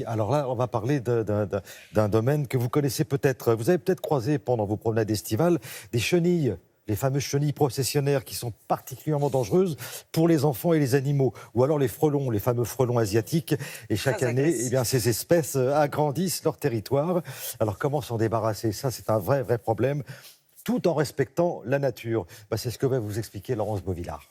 Alors là, on va parler d'un domaine que vous connaissez peut-être. Vous avez peut-être croisé pendant vos promenades estivales des chenilles, les fameuses chenilles processionnaires qui sont particulièrement dangereuses pour les enfants et les animaux. Ou alors les frelons, les fameux frelons asiatiques. Et chaque Très année, agressif. ces espèces agrandissent leur territoire. Alors comment s'en débarrasser? Ça, c'est un vrai problème, tout en respectant la nature. C'est ce que va vous expliquer Laurence Beauvillard.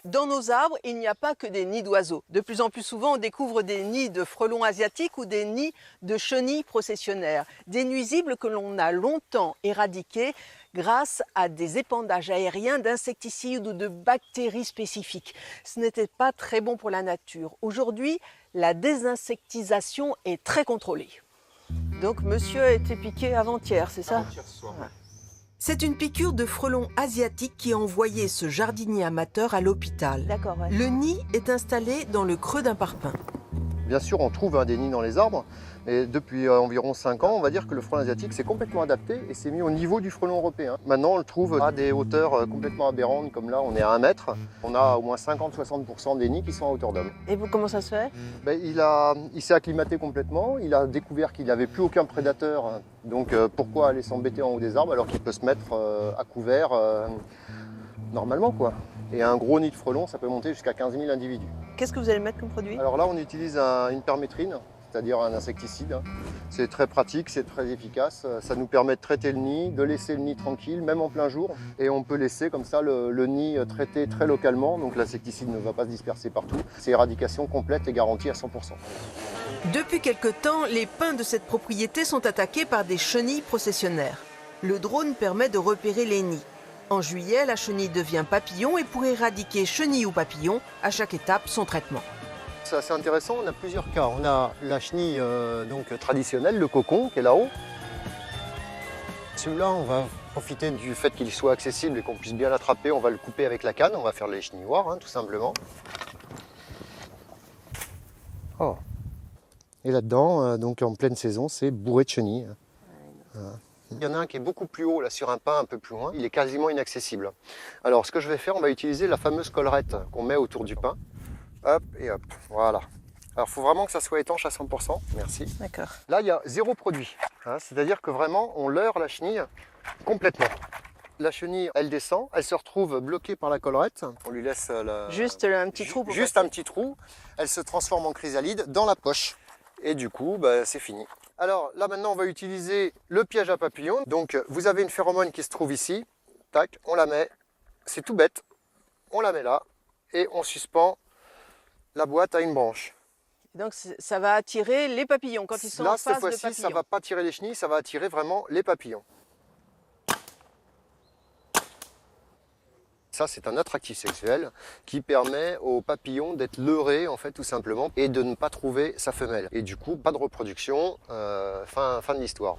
Dans nos arbres, il n'y a pas que des nids d'oiseaux. De plus en plus souvent, on découvre des nids de frelons asiatiques ou des nids de chenilles processionnaires. Des nuisibles que l'on a longtemps éradiqués grâce à des épandages aériens d'insecticides ou de bactéries spécifiques. Ce n'était pas très bon pour la nature. Aujourd'hui, la désinsectisation est très contrôlée. Donc monsieur a été piqué avant-hier, c'est ça? Avant-hier soir. Ouais. C'est une piqûre de frelon asiatique qui a envoyé ce jardinier amateur à l'hôpital. D'accord, ouais. Le nid est installé dans le creux d'un parpaing. Bien sûr, on trouve des nids dans les arbres, et depuis environ 5 ans, on va dire que le frelon asiatique s'est complètement adapté et s'est mis au niveau du frelon européen. Maintenant, on le trouve à des hauteurs complètement aberrantes, comme là, on est à 1 mètre. On a au moins 50-60% des nids qui sont à hauteur d'homme. Et vous, comment ça se fait? Il s'est acclimaté complètement, il a découvert qu'il n'avait plus aucun prédateur, donc pourquoi aller s'embêter en haut des arbres alors qu'il peut se mettre à couvert normalement, quoi. Et un gros nid de frelon, ça peut monter jusqu'à 15 000 individus. Qu'est-ce que vous allez mettre comme produit? Alors là, on utilise une permétrine, c'est-à-dire un insecticide. C'est très pratique, c'est très efficace. Ça nous permet de traiter le nid, de laisser le nid tranquille, même en plein jour. Et on peut laisser comme ça le nid traité très localement, donc l'insecticide ne va pas se disperser partout. C'est éradication complète et garantie à 100%. Depuis quelque temps, les pins de cette propriété sont attaqués par des chenilles processionnaires. Le drone permet de repérer les nids. En juillet, la chenille devient papillon et pour éradiquer chenille ou papillon, à chaque étape, son traitement. C'est assez intéressant, on a plusieurs cas. On a la chenille traditionnelle, le cocon qui est là-haut. Celui-là, on va profiter du fait qu'il soit accessible et qu'on puisse bien l'attraper. On va le couper avec la canne, on va faire les chenilloirs, tout simplement. Oh. Et là-dedans, donc en pleine saison, c'est bourré de chenilles. Il y en a un qui est beaucoup plus haut, là, sur un pin un peu plus loin. Il est quasiment inaccessible. Alors, ce que je vais faire, on va utiliser la fameuse collerette qu'on met autour du pin. Hop et hop, voilà. Alors, il faut vraiment que ça soit étanche à 100%. Merci. D'accord. Là, il y a 0 produit. C'est-à-dire que vraiment, on leurre la chenille complètement. La chenille, elle descend, elle se retrouve bloquée par la collerette. On lui laisse Juste un petit trou pour juste passer. un petit trou. Elle se transforme en chrysalide dans la poche. Et du coup, c'est fini. Alors là, maintenant, on va utiliser le piège à papillons. Donc, vous avez une phéromone qui se trouve ici. Tac, on la met. C'est tout bête. On la met là. Et on suspend la boîte à une branche. Donc ça va attirer les papillons quand ils sont Là, en cette phase de fois-ci, ça papillons. ne va pas attirer les chenilles, ça va attirer vraiment les papillons. Ça, c'est un attractif sexuel qui permet aux papillons d'être leurrés, en fait, tout simplement, et de ne pas trouver sa femelle. Et du coup, pas de reproduction, fin de l'histoire.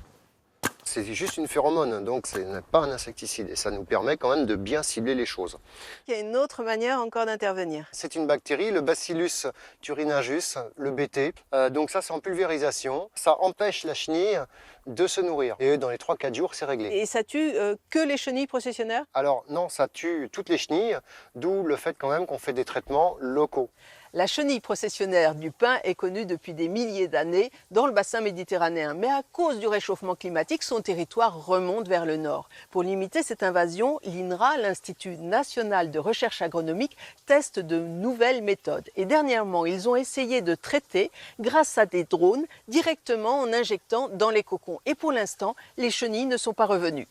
C'est juste une phéromone, donc ce n'est pas un insecticide. Et ça nous permet quand même de bien cibler les choses. Il y a une autre manière encore d'intervenir. C'est une bactérie, le Bacillus thuringius, le BT. Donc ça, c'est en pulvérisation. Ça empêche la chenille de se nourrir. Et dans les 3-4 jours, c'est réglé. Et ça tue que les chenilles processionnaires? Alors non, ça tue toutes les chenilles, d'où le fait quand même qu'on fait des traitements locaux. La chenille processionnaire du pin est connue depuis des milliers d'années dans le bassin méditerranéen. Mais à cause du réchauffement climatique, son territoire remonte vers le nord. Pour limiter cette invasion, l'INRA, l'Institut national de recherche agronomique, teste de nouvelles méthodes. Et dernièrement, ils ont essayé de traiter, grâce à des drones, directement en injectant dans les cocons. Et pour l'instant, les chenilles ne sont pas revenues.